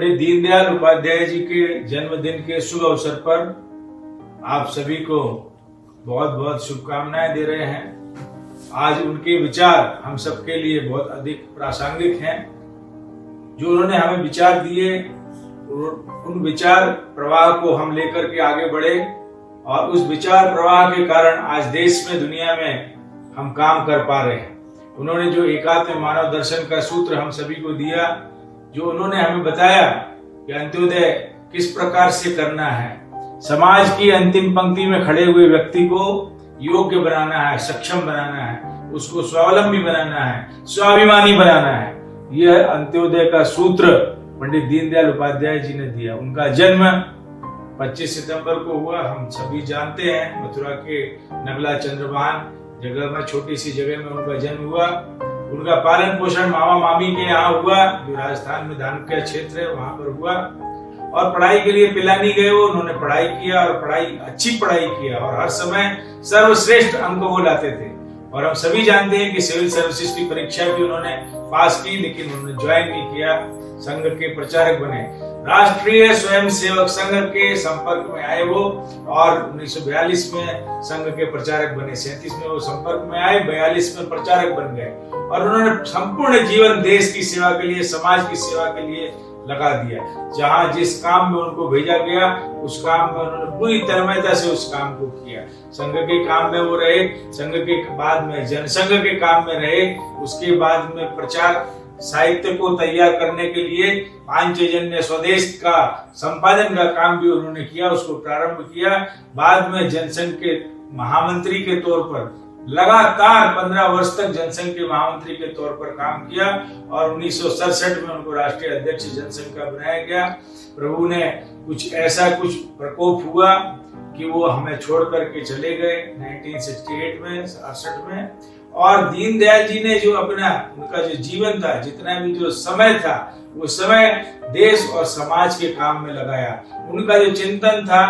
पंडित दीनदयाल उपाध्याय जी के जन्मदिन के शुभ अवसर पर आप सभी को बहुत बहुत शुभकामनाएं दे रहे हैं। आज उनके विचार हम सबके लिए बहुत अधिक प्रासंगिक हैं। जो उन्होंने हमें विचार दिए, उन विचार प्रवाह को हम लेकर के आगे बढ़े और उस विचार प्रवाह के कारण आज देश में, दुनिया में हम काम कर पा रहे हैं। उन्होंने जो एकात्म मानव दर्शन का सूत्र हम सभी को दिया, जो उन्होंने हमें बताया कि अंत्योदय किस प्रकार से करना है, समाज की अंतिम पंक्ति में खड़े हुए व्यक्ति को योग्य बनाना है, सक्षम बनाना है, उसको स्वावलंबी बनाना है, स्वाभिमानी बनाना है। यह अंत्योदय का सूत्र पंडित दीनदयाल उपाध्याय जी ने दिया। उनका जन्म 25 सितंबर को हुआ, हम सभी जानते हैं। मथुरा के नगला चंद्रभान जगह में, छोटी सी जगह में उनका जन्म हुआ। उनका पालन पोषण मामा मामी के यहाँ हुआ, जो राजस्थान में धानुका क्षेत्र है वहां पर हुआ। और पढ़ाई के लिए पिलानी गए वो, उन्होंने पढ़ाई किया और अच्छी पढ़ाई किया और हर समय सर्वश्रेष्ठ अंक वो लाते थे। और हम सभी जानते हैं कि सिविल सर्विसेज की परीक्षा भी उन्होंने पास की, लेकिन उन्होंने ज्वाइन नहीं किया। संघ के प्रचारक बने, राष्ट्रीय स्वयंसेवक संघ के संपर्क में आए वो और 1942 में संघ के प्रचारक बने। 37 में वो संपर्क में आए, 42 में प्रचारक बन गए और उन्होंने संपूर्ण जीवन देश की सेवा के लिए, समाज की सेवा के लिए लगा दिया। जहां जिस काम में उनको भेजा गया, उस काम में उन्होंने पूरी तन्मयता से उस काम को किया। संघ के काम में वो रहे, संघ के बाद में जनसंघ के काम में रहे, उसके बाद में प्रचार साहित्य को तैयार करने के लिए पांचजन्य स्वदेश का संपादन का काम भी उन्होंने किया, उसको प्रारंभ किया। बाद में जनसंघ के महामंत्री के तौर पर लगातार 15 वर्ष तक जनसंघ के महामंत्री के तौर पर काम किया और 1967 में उनको राष्ट्रीय अध्यक्ष जनसंघ का बनाया गया। प्रभु ने कुछ ऐसा प्रकोप हुआ कि वो हमें छोड़ करके चले गए 1968 में, 68 में। और दीनदयाल जी ने जो उनका जो जीवन था, जितना भी जो समय था, वो समय देश और समाज के काम में लगाया। उनका जो चिंतन था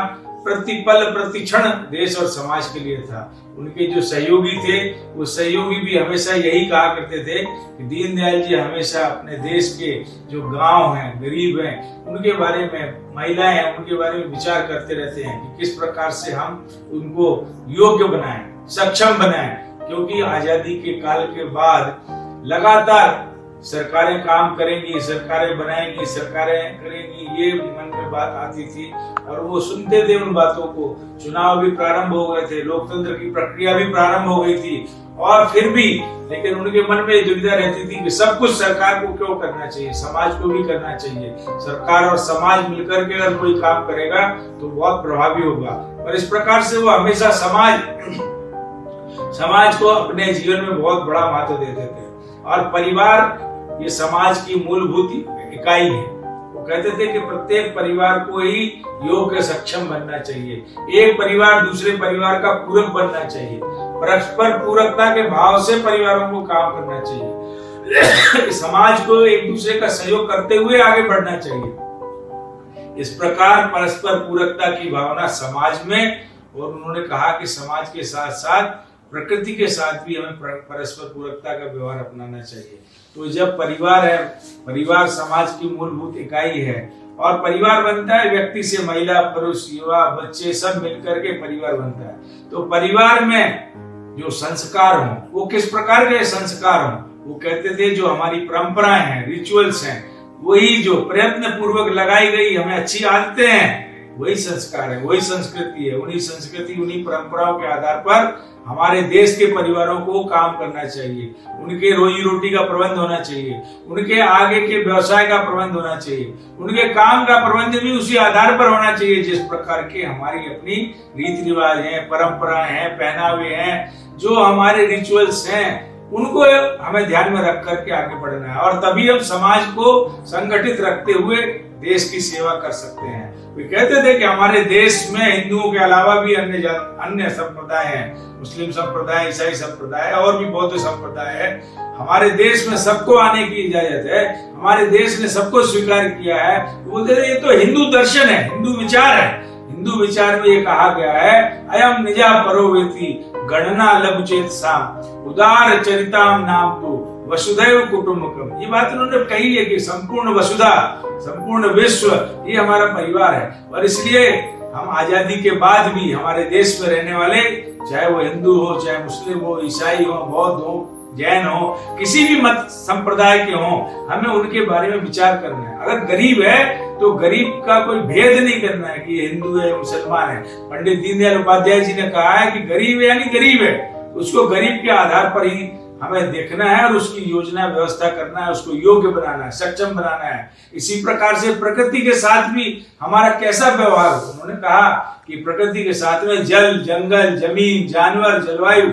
प्रतिपल प्रतिक्षण देश और समाज के लिए था। उनके जो सहयोगी थे, वो सहयोगी भी हमेशा यही कहा करते थे कि दीनदयाल जी हमेशा अपने देश के जो गांव हैं, गरीब हैं, उनके बारे में, महिलाएं हैं, उनके बारे में विचार करते रहते हैं कि किस प्रकार से हम उनको योग्य बनाएं, सक्षम बनाएं। क्योंकि आजादी के काल के बाद लगातार सरकारें काम करेंगी, सरकारें बनाएंगी, सरकारें करेंगी, ये मन में बात आती थी और वो सुनते थे उन बातों को। चुनाव भी प्रारंभ हो गए थे, लोकतंत्र की प्रक्रिया भी प्रारंभ हो गई थी और फिर भी लेकिन उनके मन में दुविधा रहती थी कि सब कुछ सरकार को क्यों करना चाहिए, समाज को भी करना चाहिए। सरकार और समाज मिलकर के अगर कोई काम करेगा तो बहुत प्रभावी होगा। और इस प्रकार से वो हमेशा समाज को अपने जीवन में बहुत बड़ा महत्व देते थे। और परिवार ये समाज की मूलभूत इकाई है। वो कहते थे कि प्रत्येक परिवार को ही योग्य सक्षम बनना चाहिए, एक परिवार दूसरे परिवार का पूरक बनना चाहिए, परस्पर पूरकता के भाव से परिवारों को काम करना चाहिए, समाज को एक दूसरे का सहयोग करते हुए आगे बढ़ना चाहिए। इस प्रकार परस्पर पूरकता की भावना समाज में, और उन्होंने कहा कि समाज के साथ साथ प्रकृति के साथ भी हमें परस्पर पूरकता का व्यवहार अपनाना चाहिए। तो जब परिवार है, परिवार समाज की मूलभूत इकाई है और परिवार बनता है व्यक्ति से, महिला, पुरुष, युवा, बच्चे सब मिलकर के परिवार बनता है। तो परिवार में जो संस्कार हो, वो किस प्रकार के संस्कार हो? वो कहते थे जो हमारी परंपराएं हैं, रिचुअल्स हैं, वही जो प्रयत्न पूर्वक लगाई गई हमें अच्छी आदतें हैं, वही संस्कार है, वही संस्कृति है। उन्हीं संस्कृति, उन्हीं परंपराओं के आधार पर हमारे देश के परिवारों को काम करना चाहिए, उनके रोजी रोटी का प्रबंध होना चाहिए, उनके आगे के व्यवसाय का प्रबंध होना चाहिए, उनके काम का प्रबंध भी उसी आधार पर होना चाहिए जिस प्रकार के हमारी अपनी रीति रिवाज हैं, परंपराएं हैं, पहनावे हैं, जो हमारे रिचुअल्स हैं, उनको हमें ध्यान में रख करके आगे बढ़ना है। और तभी हम समाज को संगठित रखते हुए देश की सेवा कर सकते हैं। वे कहते थे कि हमारे देश में हिंदुओं के अलावा भी अन्य संप्रदाय हैं, मुस्लिम संप्रदाय, ईसाई संप्रदाय और भी बौद्ध संप्रदाय है। हमारे देश में सबको आने की इजाजत है, हमारे देश ने सबको स्वीकार किया है। बोलते थे ये तो हिंदू दर्शन है, हिंदू विचार है। हिंदू विचार में ये कहा गया है, अयम निजा परो वेति गणना लघु चेत साम उदार चरिताम नाम तो वसुधैव कुटुंबकम, ये बात उन्होंने कही है कि संपूर्ण वसुधा, संपूर्ण विश्व ये हमारा परिवार है। और इसलिए हम आजादी के बाद भी हमारे देश में रहने वाले, चाहे वो हिंदू हो, चाहे मुस्लिम हो, ईसाई हो, बौद्ध हो, जैन हो, किसी भी मत संप्रदाय के हो, हमें उनके बारे में विचार करना है। अगर गरीब है तो गरीब का कोई भेद नहीं करना है कि ये हिंदू है, मुसलमान है। पंडित दीनदयाल उपाध्याय जी ने कहा है कि गरीब है यानी गरीब है, उसको गरीब के आधार पर ही हमें देखना है और उसकी योजना व्यवस्था करना है, उसको योग्य बनाना है, सक्षम बनाना है। इसी प्रकार से प्रकृति के साथ भी हमारा कैसा व्यवहार हो। उन्होंने कहा कि प्रकृति के साथ में जल, जंगल, जमीन, जानवर, जलवायु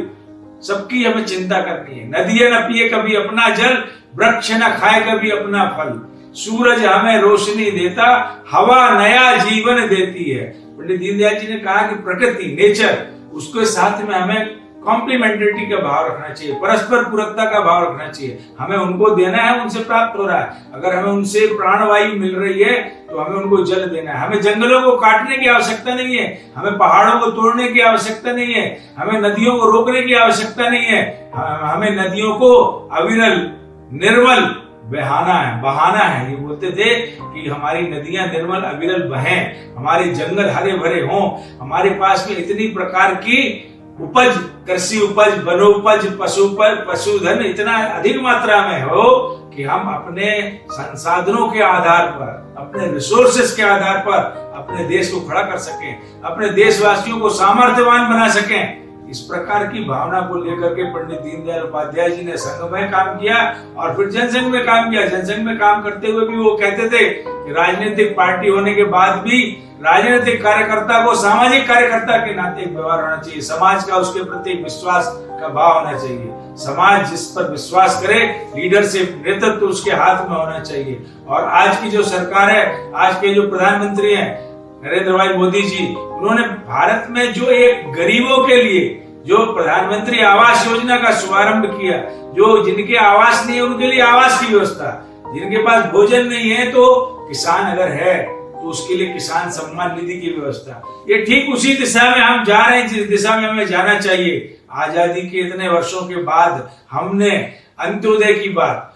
सबकी हमें चिंता करनी है। नदियां न पिए कभी अपना जल, वृक्ष न खाए कभी अपना फल, सूरज हमें रोशनी देता, हवा नया जीवन देती है। पंडित दीनदयाल जी ने कहा कि प्रकृति, नेचर, उसके साथ में हमें कॉम्प्लीमेंटरिटी का भाव रखना चाहिए, परस्पर पूरकता का भाव रखना चाहिए। हमें उनको देना है, उनसे प्राप्त हो रहा है। अगर हमें उनसे प्राणवायु मिल रही है तो हमें उनको जल देना है। हमें जंगलों को काटने की आवश्यकता नहीं है, हमें पहाड़ों को तोड़ने की आवश्यकता नहीं है, हमें नदियों को रोकने की आवश्यकता नहीं है। हमें नदियों को अविरल, निर्मल बहाना है। ये बोलते थे कि हमारी नदियां निर्मल अविरल बहें, हमारे जंगल हरे भरे हों, हमारे पास में इतनी प्रकार की उपज, कृषि उपज, वनोपज, पशुधन इतना अधिक मात्रा में हो कि हम अपने संसाधनों के आधार पर, अपने रिसोर्सेस के आधार पर अपने देश को खड़ा कर सकें, अपने देशवासियों को सामर्थ्यवान बना सकें। इस प्रकार की भावना को लेकर के पंडित दीनदयाल उपाध्याय जी ने संघ में काम किया और फिर जनसंघ में काम किया। जनसंघ में काम करते हुए भी वो कहते थे कि राजनीतिक पार्टी होने के बाद भी राजनीतिक कार्यकर्ता को सामाजिक कार्यकर्ता के नाते व्यवहार होना चाहिए, समाज का उसके प्रति विश्वास का भाव होना चाहिए। समाज जिस पर विश्वास करे, लीडरशिप, नेतृत्व उसके हाथ में होना चाहिए। और आज की जो सरकार है, आज के जो प्रधानमंत्री हैं नरेंद्र भाई मोदी जी, उन्होंने भारत में जो एक गरीबों के लिए जो प्रधानमंत्री आवास योजना का शुभारंभ किया, जो जिनके आवास नहीं है उनके लिए आवास की व्यवस्था, जिनके पास भोजन नहीं है तो किसान अगर है तो उसके लिए किसान सम्मान निधि की व्यवस्था, ये ठीक उसी दिशा में हम जा रहे हैं जिस दिशा में हमें जाना चाहिए। आजादी के इतने वर्षों के बाद हमने अंत्योदय की बात,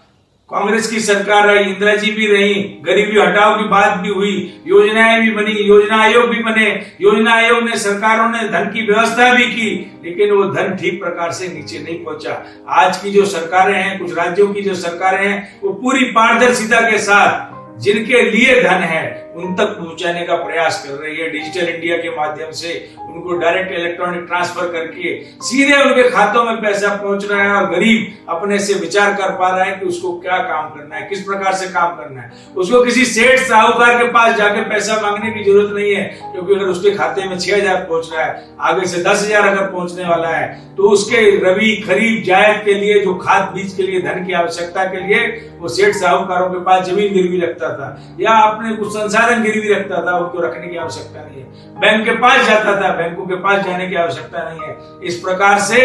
कांग्रेस की सरकार रही, इंदिरा जी भी रही, गरीबी हटाओ की बात भी हुई, योजनाएं भी बनी, योजना आयोग भी बने, योजना आयोग ने, सरकारों ने धन की व्यवस्था भी की, लेकिन वो धन ठीक प्रकार से नीचे नहीं पहुंचा। आज की जो सरकारें हैं, कुछ राज्यों की जो सरकारें हैं, वो पूरी पारदर्शिता के साथ जिनके लिए धन है उन तक पहुंचाने का प्रयास कर रही है। डिजिटल इंडिया के माध्यम से उनको डायरेक्ट इलेक्ट्रॉनिक ट्रांसफर करके सीधे उनके खातों में पैसा पहुंच रहा है और गरीब अपने से विचार कर पा रहा है कि उसको क्या काम करना है, किस प्रकार से काम करना है। उसको किसी सेठ साहूकार के पास जाके पैसा मांगने की जरूरत नहीं है, क्योंकि अगर उसके खाते में 6,000 पहुंच रहा है, आगे से 10,000 अगर पहुंचने वाला है, तो उसके रबी, खरीफ, जायद के लिए, जो खाद बीज के लिए धन की आवश्यकता के लिए वो सेठ साहूकारों के पास जमीन गिरवी रखता था या अपने कुछ संसाधन गिरवी रखता था, उनको रखने की आवश्यकता नहीं है। बैंक के पास जाता था, बैंकों के पास जाने की आवश्यकता नहीं है। इस प्रकार से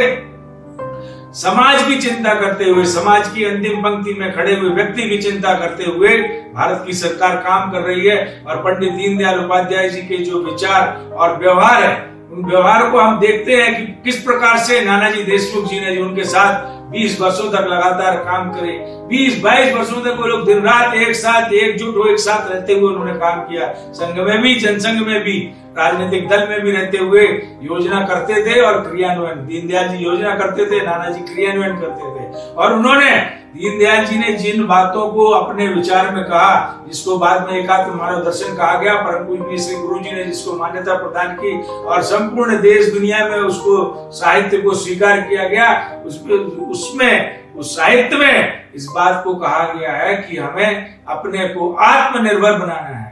समाज की चिंता करते हुए, समाज की अंतिम पंक्ति में खड़े हुए व्यक्ति की चिंता करते हुए भारत की सरकार काम कर रही है। और पंडित दीनदयाल उपाध्याय जी के जो विचार और व्यवहार है, उन व्यवहारों को हम देखते हैं कि किस प्रकार से नानाजी देशमुख जी ने, जो उनके साथ 20 वर्षों तक लगातार काम करे, 20-22 वर्षों तक वो लोग दिन रात एक साथ एकजुट हो, एक साथ रहते हुए उन्होंने काम किया। संघ में भी, जनसंघ में भी, राजनीतिक दल में भी रहते हुए योजना करते थे और क्रियान्वयन, दीनदयाल जी योजना करते थे, नानाजी क्रियान्वयन करते थे। और उन्होंने, दीनदयाल जी ने जिन बातों को अपने विचार में कहा, जिसको बाद में एकात्म मानव दर्शन कहा गया, परम पूज्य श्री गुरु जी ने जिसको मान्यता प्रदान की और संपूर्ण देश दुनिया में उसको साहित्य को स्वीकार किया गया, उसमें, उस साहित्य में इस बात को कहा गया है कि हमें अपने को आत्मनिर्भर बनाना है।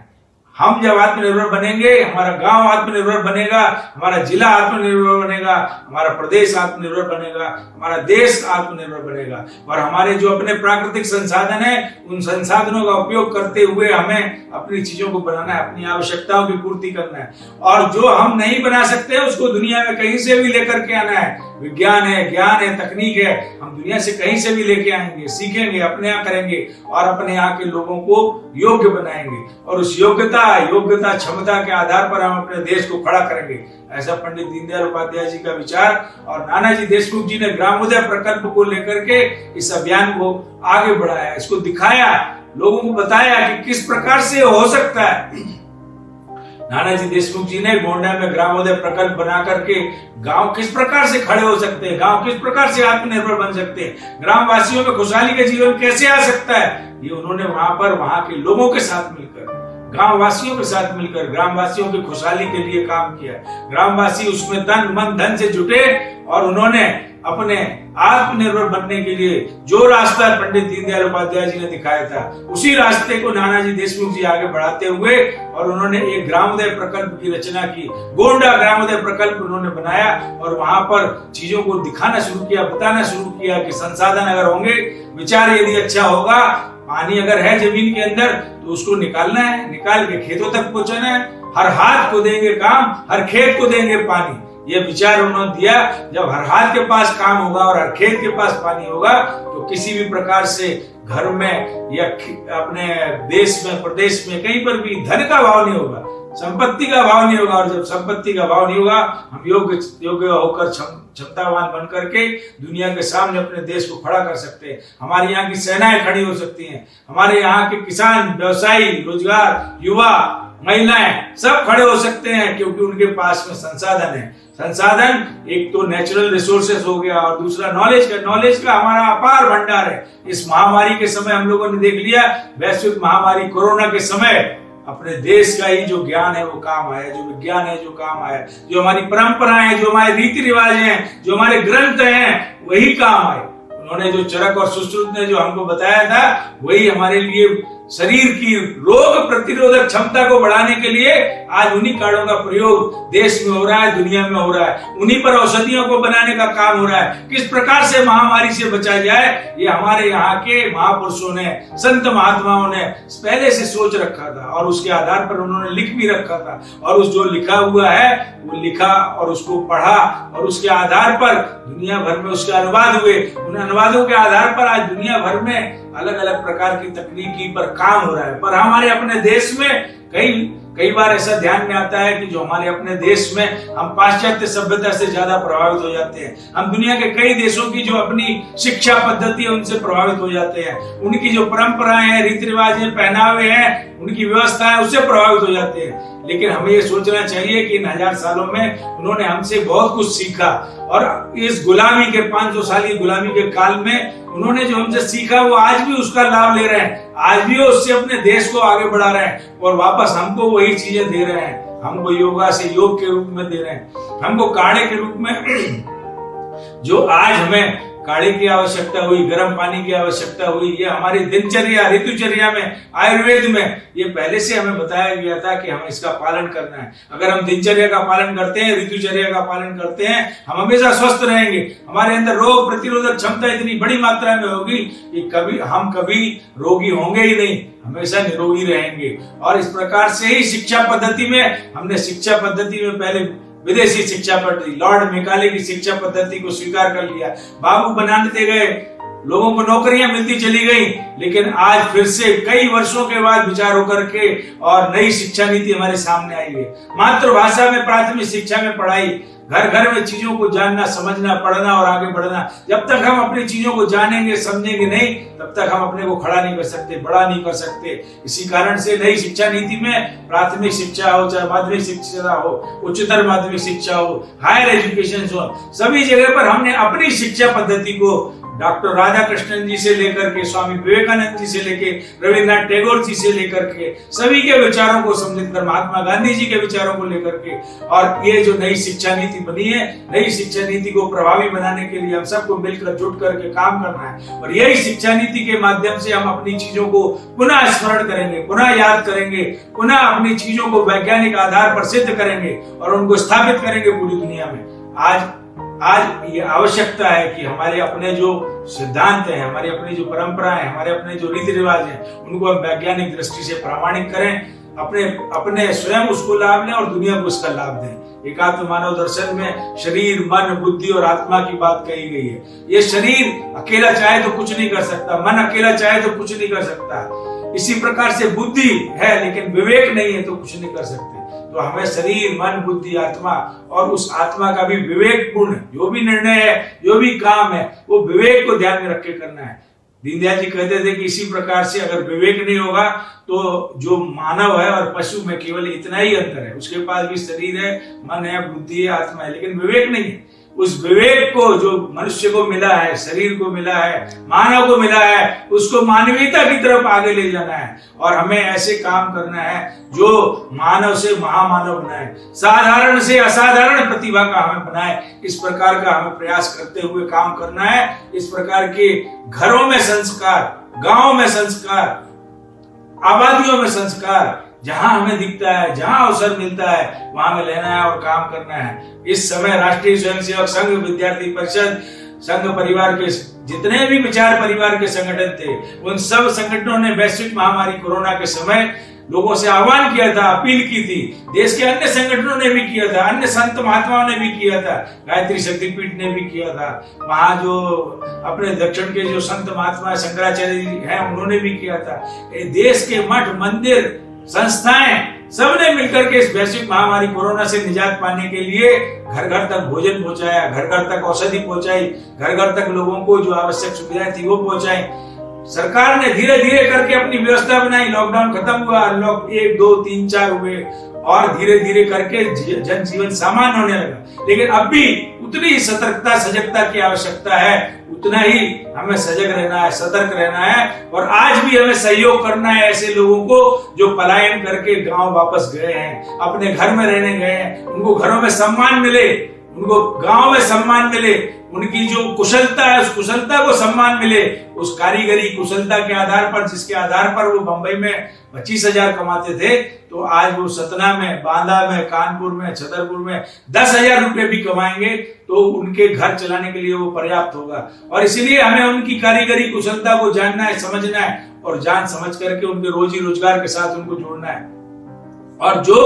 हम जब आत्मनिर्भर बनेंगे, हमारा गांव आत्मनिर्भर बनेगा, हमारा जिला आत्मनिर्भर बनेगा, हमारा प्रदेश आत्मनिर्भर बनेगा, हमारा देश आत्मनिर्भर बनेगा। और हमारे जो अपने प्राकृतिक संसाधन है, उन संसाधनों का उपयोग करते हुए हमें अपनी चीजों को बनाना है, अपनी आवश्यकताओं की पूर्ति करना है। और जो हम नहीं बना सकते उसको दुनिया में कहीं से भी लेकर के आना है। विज्ञान है, ज्ञान है, तकनीक है, हम दुनिया से कहीं से भी लेके आएंगे, सीखेंगे, अपने यहाँ करेंगे और अपने यहाँ के लोगों को योग्य बनाएंगे और उस योग्यता क्षमता के आधार पर हम अपने देश को खड़ा करेंगे। ऐसा पंडित दीनदयाल उपाध्याय जी का विचार और नानाजी देशमुख जी ने ग्रामोदय प्रकल्प को लेकर के इस अभियान को आगे बढ़ाया, इसको दिखाया, लोगों को बताया कि किस प्रकार से हो सकता है। नानाजी देशमुख जी ने गोंडा में ग्रामोदय प्रकल्प बना करके गांव किस प्रकार से खड़े हो सकते हैं, गांव किस प्रकार से आत्मनिर्भर बन सकते हैं, ग्राम वासियों में खुशहाली का जीवन कैसे आ सकता है, ये उन्होंने वहां के लोगों के साथ मिलकर, गांव वासियों के साथ मिलकर ग्राम वासियों की खुशहाली के लिए काम किया। ग्रामवासी उसमें तन मन धन से जुटे और उन्होंने अपने आत्मनिर्भर बनने के लिए जो रास्ता पंडित दीनदयाल उपाध्याय जी ने दिखाया था, उसी रास्ते को नानाजी देशमुख जी आगे बढ़ाते हुए और उन्होंने एक ग्रामोदय प्रकल्प की रचना की। गोंडा ग्रामोदय प्रकल्प उन्होंने बनाया और वहां पर चीजों को दिखाना शुरू किया, बताना शुरू किया कि संसाधन अगर होंगे, विचार यदि अच्छा होगा, पानी अगर है जमीन के अंदर तो उसको निकालना है, निकाल के खेतों तक पहुंचाना है। हर हाथ को देंगे काम, हर खेत को देंगे पानी, ये विचार उन्होंने दिया। जब हर हाथ के पास काम होगा और हर खेत के पास पानी होगा तो किसी भी प्रकार से घर में या अपने देश में, प्रदेश में, कहीं पर भी धन का भाव नहीं होगा, संपत्ति का भाव नहीं होगा। और जब संपत्ति का भाव नहीं होगा, हम योग्य होकर क्षमतावान बन करके दुनिया के सामने अपने देश को खड़ा कर सकते हैं। हमारे यहाँ की सेनाएं खड़ी हो सकती हैं, हमारे यहाँ के किसान, व्यवसायी, रोजगार, युवा, महिलाएं सब खड़े हो सकते हैं, क्योंकि उनके पास में संसाधन है। संसाधन एक तो नेचुरल रिसोर्सेस हो गया और दूसरा नॉलेज का हमारा अपार भंडार है। इस महामारी के समय हम लोगों ने देख लिया, वैश्विक महामारी कोरोना के समय अपने देश का ही जो ज्ञान है वो काम आया, जो विज्ञान है जो काम आया, जो हमारी परंपराएं हैं, जो हमारे रीति रिवाज हैं, जो हमारे ग्रंथ हैं, वही काम आए। उन्होंने जो चरक और सुश्रुत ने जो हमको बताया था, वही हमारे लिए शरीर की रोग प्रतिरोधक क्षमता को बढ़ाने के लिए आज उन्हीं कार्डों का प्रयोग देश में हो रहा है, दुनिया में हो रहा है। उन्हीं पर औषधियों को बनाने का काम हो रहा है। किस प्रकार से महामारी से बचा जाए, ये हमारे यहाँ के महापुरुषों ने, संत महात्माओं ने पहले से सोच रखा था और उसके आधार पर उन्होंने लिख भी रखा था। और उस जो लिखा हुआ है वो लिखा और उसको पढ़ा और उसके आधार पर दुनिया भर में उसके अनुवाद हुए। उन अनुवादों के आधार पर आज दुनिया भर में अलग अलग प्रकार की तकनीकी पर काम हो रहा है। पर हमारे अपने देश में कई बार ऐसा ध्यान में आता है कि जो हमारे अपने देश में हम पाश्चात्य सभ्यता से ज्यादा प्रभावित हो जाते हैं। हम दुनिया के कई देशों की जो अपनी शिक्षा पद्धति है उनसे प्रभावित हो जाते हैं। उनकी जो परंपराएं हैं, रीति रिवाज हैं, पहनावे हैं, उनकी व्यवस्था है, उससे प्रभावित हो जाते हैं। लेकिन हमें ये सोचना चाहिए कि इन 1000 सालों में उन्होंने हमसे बहुत कुछ सीखा और इस गुलामी के 500 साल की गुलामी के काल में उन्होंने जो हमसे सीखा वो आज भी उसका लाभ ले रहे हैं, आज भी उससे अपने देश को आगे बढ़ा रहे हैं और वापस हमको वही चीजें दे रहे हैं। हमको योगा से योग के रूप में दे रहे हैं, हमको काढ़े के रूप में जो आज हमें काढ़े की आवश्यकता हुई, गर्म पानी की आवश्यकता हुई, ये हमारी दिनचर्या, ऋतुचर्या में, आयुर्वेद में ये पहले से हमें बताया गया था कि हमें इसका पालन करना है। अगर हम दिनचर्या का पालन करते हैं, ऋतुचर्या का पालन करते हैं, हम हमेशा स्वस्थ रहेंगे। हमारे अंदर रोग प्रतिरोधक क्षमता इतनी बड़ी मात्रा में होगी कि कभी रोगी होंगे ही नहीं, हमेशा निरोगी रहेंगे। और इस प्रकार से ही शिक्षा पद्धति में हमने पहले विदेशी शिक्षा पद्धति, लॉर्ड मेकाले की शिक्षा पद्धति को स्वीकार कर लिया। बाबू बनाते गए, लोगों को नौकरियां मिलती चली गई, लेकिन आज फिर से कई वर्षों के बाद विचार होकर के और नई शिक्षा नीति हमारे सामने आई है। मातृभाषा में प्राथमिक शिक्षा में पढ़ाई, घर घर में चीजों को जानना, समझना, पढ़ना और आगे बढ़ना। जब तक हम अपनी चीजों को जानेंगे, समझेंगे नहीं, तब तक हम अपने को खड़ा नहीं कर सकते, बड़ा नहीं कर सकते। इसी कारण से नई शिक्षा नीति में प्राथमिक शिक्षा हो, चाहे माध्यमिक शिक्षा हो, उच्चतर माध्यमिक शिक्षा हो, हायर एजुकेशन हो, सभी जगह पर हमने अपनी शिक्षा पद्धति को डॉक्टर राधा कृष्णन जी से लेकर के, स्वामी विवेकानंद जी से लेके, रविन्द्रनाथ टैगोर जी से लेकर के, सभी के विचारों को समझकर, महात्मा गांधी जी के विचारों को लेकर के, और ये जो नई शिक्षा नीति बनी है, नई शिक्षा नीति को प्रभावी बनाने के लिए हम सबको मिलकर जुट करके काम करना है। और यही शिक्षा नीति के माध्यम से हम अपनी चीजों को पुनः स्मरण करेंगे, पुनः याद करेंगे, पुनः अपनी चीजों को वैज्ञानिक आधार पर सिद्ध करेंगे और उनको स्थापित करेंगे पूरी दुनिया में। आज ये आवश्यकता है कि हमारे अपने जो सिद्धांत हैं, हमारी अपनी जो परंपराएं, हमारे अपने जो रीति रिवाज हैं, उनको हम वैज्ञानिक दृष्टि से प्रामाणिक करें। अपने अपने स्वयं उसको लाभ लें और दुनिया को उसका लाभ दें। एकात्म मानव दर्शन में शरीर, मन, बुद्धि और आत्मा की बात कही गई है। ये शरीर अकेला चाहे तो कुछ नहीं कर सकता, मन अकेला चाहे तो कुछ नहीं कर सकता। इसी प्रकार से बुद्धि है लेकिन विवेक नहीं है तो कुछ नहीं कर सकते। तो हमें शरीर, मन, बुद्धि, आत्मा और उस आत्मा का भी विवेकपूर्ण जो भी निर्णय है, जो भी काम है, वो विवेक को ध्यान में रख के करना है। दीनदयाल जी कहते थे कि इसी प्रकार से अगर विवेक नहीं होगा तो जो मानव है और पशु में केवल इतना ही अंतर है। उसके पास भी शरीर है, मन है, बुद्धि है, आत्मा है, लेकिन विवेक नहीं है। उस विवेक को जो मनुष्य को मिला है, शरीर को मिला है, मानव को मिला है, उसको मानवीयता की तरफ आगे ले जाना है और हमें ऐसे काम करना है जो मानव से महामानव बनाए, साधारण से असाधारण प्रतिभा का हमें बनाए। इस प्रकार का हमें प्रयास करते हुए काम करना है। इस प्रकार के घरों में संस्कार, गांव में संस्कार, आबादियों में संस्कार, जहां हमें दिखता है, जहां अवसर मिलता है, वहां में लेना है और काम करना है। इस समय राष्ट्रीय स्वयंसेवक संघ, विद्यार्थी परिषद, संघ परिवार के जितने भी विचार परिवार के संगठन थे, उन सब संगठनों ने वैश्विक महामारी कोरोना के समय लोगों से आह्वान किया था, अपील की थी। देश के अन्य संगठनों ने भी किया था, अन्य संत महात्माओं ने भी किया था, गायत्री शक्तिपीठ ने भी किया था, वहां जो अपने दक्षिण के जो संत महात्मा शंकराचार्य हैं उन्होंने भी किया था। देश के मठ, मंदिर, संस्थाएं सबने मिलकर के इस वैश्विक महामारी कोरोना से निजात पाने के लिए घर घर तक भोजन पहुंचाया, घर घर तक औषधि पहुंचाई, घर घर तक लोगों को जो आवश्यक सुविधाएं थी वो पहुंचाई। सरकार ने धीरे धीरे करके अपनी व्यवस्था बनाई। लॉकडाउन खत्म हुआ, अनलॉक 1, 2, 3, 4 हुए और धीरे धीरे करके जनजीवन सामान्य होने लगा। लेकिन अब भी उतनी ही सतर्कता, सजगता की आवश्यकता है, उतना ही हमें सजग रहना है, सतर्क रहना है। और आज भी हमें सहयोग करना है ऐसे लोगों को जो पलायन करके गांव वापस गए हैं, अपने घर में रहने गए हैं। उनको घरों में सम्मान मिले, उनको गांव में सम्मान मिले, उनकी जो कुशलता है उस कुशलता को सम्मान मिले, उस कारीगरी कुशलता के आधार पर, जिसके आधार पर वो मुंबई में 25,000 कमाते थे, तो आज वो सतना में, बांदा में, कानपुर में, छतरपुर में 10,000 रुपए भी कमाएंगे तो उनके घर चलाने के लिए वो पर्याप्त होगा। और इसीलिए हमें उनकी कारीगरी कुशलता को जानना है, समझना है और जान समझ करके उनके रोजी रोजगार के साथ उनको जोड़ना है। और जो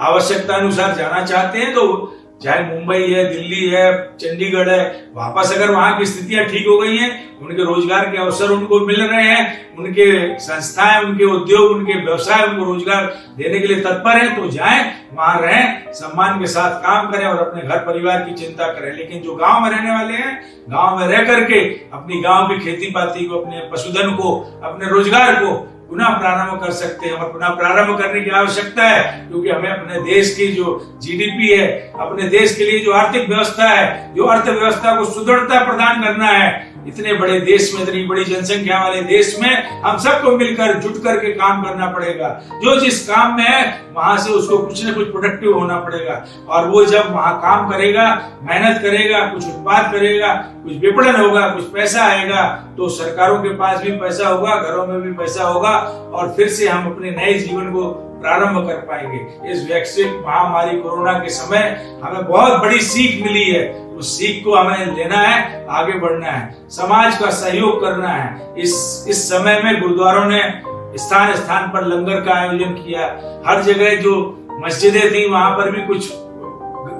आवश्यकता अनुसार जाना चाहते हैं तो चाहे मुंबई है, दिल्ली है, चंडीगढ़ है, वापस अगर वहां की स्थितियां ठीक हो गई हैं, उनके रोजगार के अवसर उनको मिल रहे हैं, उनके संस्थाएं, उनके उद्योग, उनके व्यवसाय उनको रोजगार देने के लिए तत्पर हैं, तो जाएं, वहां रहें, सम्मान के साथ काम करें और अपने घर परिवार की चिंता करें। लेकिन जो गांव में रहने वाले हैं, गांव में रह करके अपनी गांव की खेती पाती को, अपने पशुधन को, अपने रोजगार को पुनः प्रारंभ कर सकते हैं। और पुनः प्रारंभ करने की आवश्यकता है क्योंकि हमें अपने देश की जो जीडीपी है, अपने देश के लिए जो आर्थिक व्यवस्था है, जो अर्थव्यवस्था को सुदृढ़ता प्रदान करना है, इतने बड़े देश में, इतनी बड़ी जनसंख्या वाले देश में हम सबको मिलकर जुट करके काम करना पड़ेगा। जो जिस काम में है वहां से उसको कुछ न कुछ प्रोडक्टिव होना पड़ेगा। और वो जब वहां काम करेगा, मेहनत करेगा, कुछ उत्पाद करेगा, कुछ विपणन होगा, कुछ पैसा आएगा, तो सरकारों के पास भी पैसा होगा, घरों में भी पैसा होगा और फिर से हम अपने नए जीवन को प्रारंभ कर पाएंगे। इस वैश्विक महामारी कोरोना के समय हमें बहुत बड़ी सीख मिली है। उस सीख को हमें लेना है, आगे बढ़ना है, समाज का सहयोग करना है। इस समय में गुरुद्वारों ने स्थान स्थान पर लंगर का आयोजन किया। हर जगह जो मस्जिदें थी वहां पर भी कुछ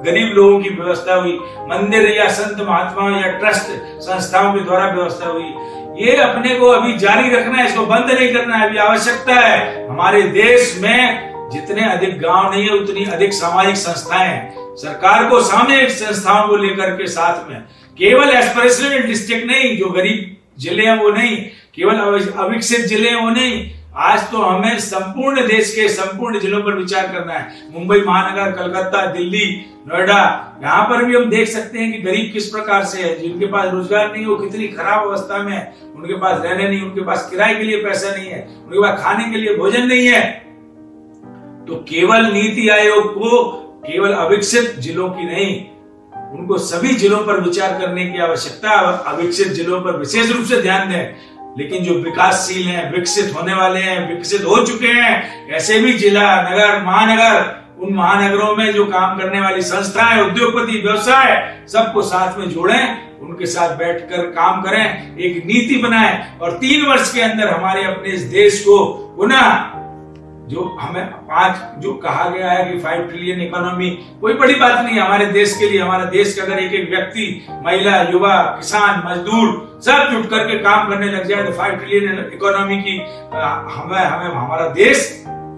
गरीब लोगों की व्यवस्था हुई। मंदिर या संत महात्माओं या ट्रस्ट संस्थाओं के द्वारा व्यवस्था हुई। ये अपने को अभी जारी रखना है, इसको बंद नहीं करना है। अभी आवश्यकता है। हमारे देश में जितने अधिक गांव नहीं है उतनी अधिक सामाजिक संस्थाएं हैं। सरकार को सामाजिक संस्थाओं को लेकर के साथ में, केवल एस्पिरेशनल डिस्ट्रिक्ट नहीं, जो गरीब जिले हैं वो नहीं, केवल अविकसित जिले हैं वो नहीं। आज तो हमें संपूर्ण देश के संपूर्ण जिलों पर विचार करना है। मुंबई महानगर, कलकत्ता, दिल्ली, नोएडा, यहाँ पर भी हम देख सकते हैं कि गरीब किस प्रकार से है। जिनके पास रोजगार नहीं, वो कितनी खराब अवस्था में है। उनके पास रहने नहीं, उनके पास किराए के लिए पैसा नहीं है, उनके पास खाने के लिए भोजन नहीं है। तो केवल नीति आयोग को केवल अविकसित जिलों की नहीं, उनको सभी जिलों पर विचार करने की आवश्यकता। अविकसित जिलों पर विशेष रूप से ध्यान दें, लेकिन जो विकासशील हैं, विकसित होने वाले हैं, विकसित हो चुके हैं, ऐसे भी जिला, नगर, महानगर, उन महानगरों में जो काम करने वाली संस्थाएं, उद्योगपति, व्यवसाय, सबको साथ में जोड़ें, उनके साथ बैठकर काम करें, एक नीति बनाएं और 3 वर्ष के अंदर हमारे अपने इस देश को पुनः जो हमें 5 जो कहा गया है कि 5 ट्रिलियन इकोनॉमी, कोई बड़ी बात नहीं है हमारे देश के लिए। हमारे देश के अगर एक एक व्यक्ति, महिला, युवा, किसान, मजदूर सब जुट करके काम करने लग जाए तो 5 ट्रिलियन इकोनॉमी की हमें हमारा देश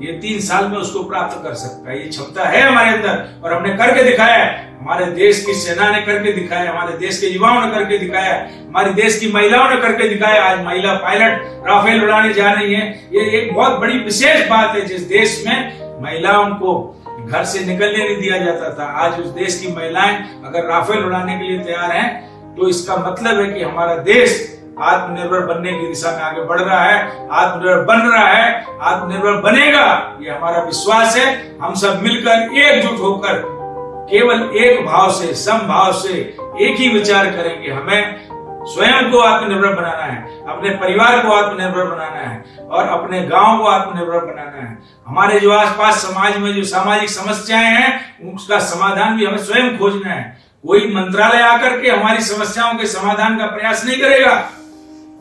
ये 3 साल में उसको प्राप्त कर सकता है। ये क्षमता है हमारे अंदर और हमने करके दिखाया है। हमारे देश की सेना ने करके दिखाया, हमारे देश के युवाओं ने करके दिखाया, हमारे देश की महिलाओं ने करके दिखाया। आज महिला पायलट राफेल उड़ाने जा रही हैं। ये एक बहुत बड़ी विशेष बात है। जिस देश में महिलाओं को घर से निकलने नहीं दिया जाता था, आज उस देश की महिलाएं अगर राफेल उड़ाने के लिए तैयार हैं तो इसका मतलब है कि हमारा देश आत्मनिर्भर बनने की दिशा में आगे बढ़ रहा है, आत्मनिर्भर बन रहा है, आत्मनिर्भर बनेगा, ये हमारा विश्वास है। हम सब मिलकर एकजुट होकर केवल एक भाव से, समभाव से एक ही विचार करेंगे। हमें स्वयं को आत्मनिर्भर बनाना है, अपने परिवार को आत्मनिर्भर बनाना है और अपने गांव को आत्मनिर्भर बनाना है। हमारे जो आसपास समाज में जो सामाजिक समस्याएं हैं उसका समाधान भी हमें स्वयं खोजना है। कोई मंत्रालय आकर के हमारी समस्याओं के समाधान का प्रयास नहीं करेगा,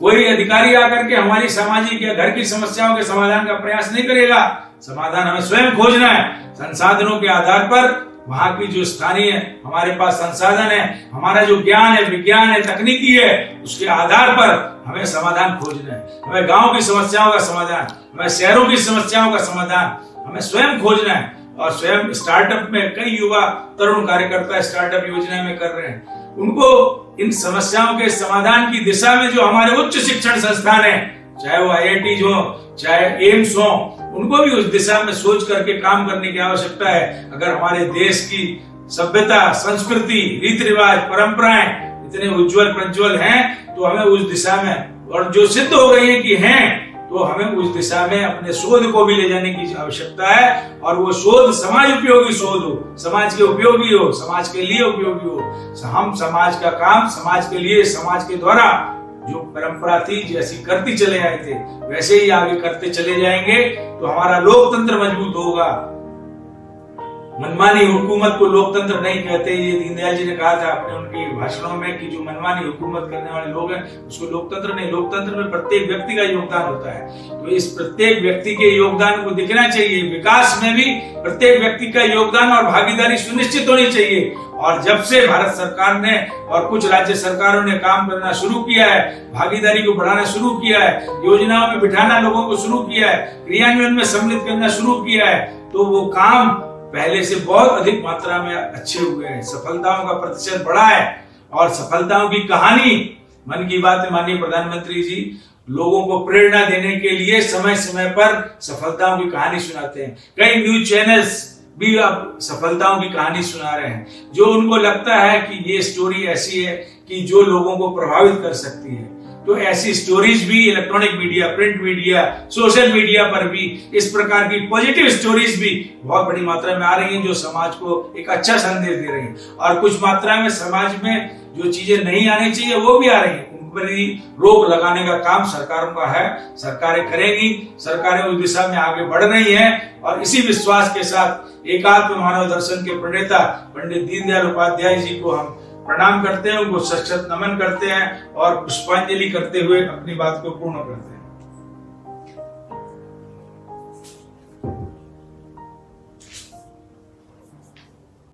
कोई अधिकारी आकर के हमारी सामाजिक या घर की समस्याओं के समाधान का प्रयास नहीं करेगा। समाधान हमें स्वयं खोजना है। संसाधनों के आधार पर वहां की जो स्थानीय हमारे पास संसाधन है, हमारा जो ज्ञान है, विज्ञान है, तकनीकी है, उसके आधार पर हमें समाधान खोजना है। हमें गांव की समस्याओं का समाधान, हमें शहरों की समस्याओं का समाधान हमें स्वयं खोजना है। और स्वयं स्टार्टअप में कई युवा तरुण कार्यकर्ता स्टार्टअप योजना में कर रहे हैं। उनको इन समस्याओं के समाधान की दिशा में जो हमारे उच्च शिक्षण संस्थान है, चाहे वो IIT हो, चाहे एम्स हो, उनको भी उस दिशा में सोच करके काम करने की आवश्यकता है। अगर हमारे देश की सभ्यता, संस्कृति, रीति रिवाज, परंपराएं इतने उज्जवल प्रज्वल हैं तो हमें उस दिशा में, और जो सिद्ध हो गई है कि हैं, तो हमें उस दिशा में अपने शोध को भी ले जाने की आवश्यकता है। और वो शोध समाज उपयोगी शोध हो, समाज के उपयोगी हो, समाज के लिए उपयोगी हो। हम समाज का काम समाज के लिए, समाज के द्वारा जो परंपरा थी जैसी करती चले आए थे वैसे ही आगे करते चले जाएंगे तो हमारा लोकतंत्र मजबूत होगा। मनमानी हुकूमत को लोकतंत्र नहीं कहते। ये दीनदयाल जी ने कहा था अपने उनके भाषणों में कि जो मनमानी हुकूमत करने वाले लोग हैं उसको लोकतंत्र नहीं। लोकतंत्र में प्रत्येक व्यक्ति का योगदान होता है, तो इस प्रत्येक व्यक्ति के योगदान को दिखना चाहिए। विकास में भी प्रत्येक व्यक्ति का योगदान और भागीदारी सुनिश्चित होनी चाहिए। और जब से भारत सरकार ने और कुछ राज्य सरकारों ने काम करना शुरू किया है, भागीदारी को बढ़ाना शुरू किया है, योजनाओं में बिठाना लोगों को शुरू किया है, क्रियान्वयन में सम्मिलित करना शुरू किया है, तो वो काम पहले से बहुत अधिक मात्रा में अच्छे हुए हैं। सफलताओं का प्रतिशत बढ़ा है और सफलताओं की कहानी, मन की बात में माननीय प्रधानमंत्री जी लोगों को प्रेरणा देने के लिए समय समय पर सफलताओं की कहानी सुनाते हैं। कई न्यूज चैनल्स भी अब सफलताओं की कहानी सुना रहे हैं, जो उनको लगता है कि ये स्टोरी ऐसी है कि जो लोगों को प्रभावित कर सकती है। तो ऐसी स्टोरीज भी electronic media, print media, social media पर भी इस प्रकार की पॉजिटिव स्टोरीज भी बहुत बड़ी मात्रा में आ रही हैं, जो समाज को एक अच्छा संदेश दे रही हैं। और कुछ मात्रा में समाज में जो चीजें नहीं आनी चाहिए वो भी आ रही हैं। उन पर ही रोक लगाने का काम सरकारों का है, सरकारें करेंगी। सरकारें उस दिशा में आगे बढ़ रही हैं और इसी विश्वास के साथ एकात्म मानव दर्शन के प्रणेता पंडित दीनदयाल उपाध्याय जी को हम प्रणाम करते हैं, उनको सशक्त नमन करते हैं और पुष्पांजलि करते हुए अपनी बात को पूर्ण करते हैं।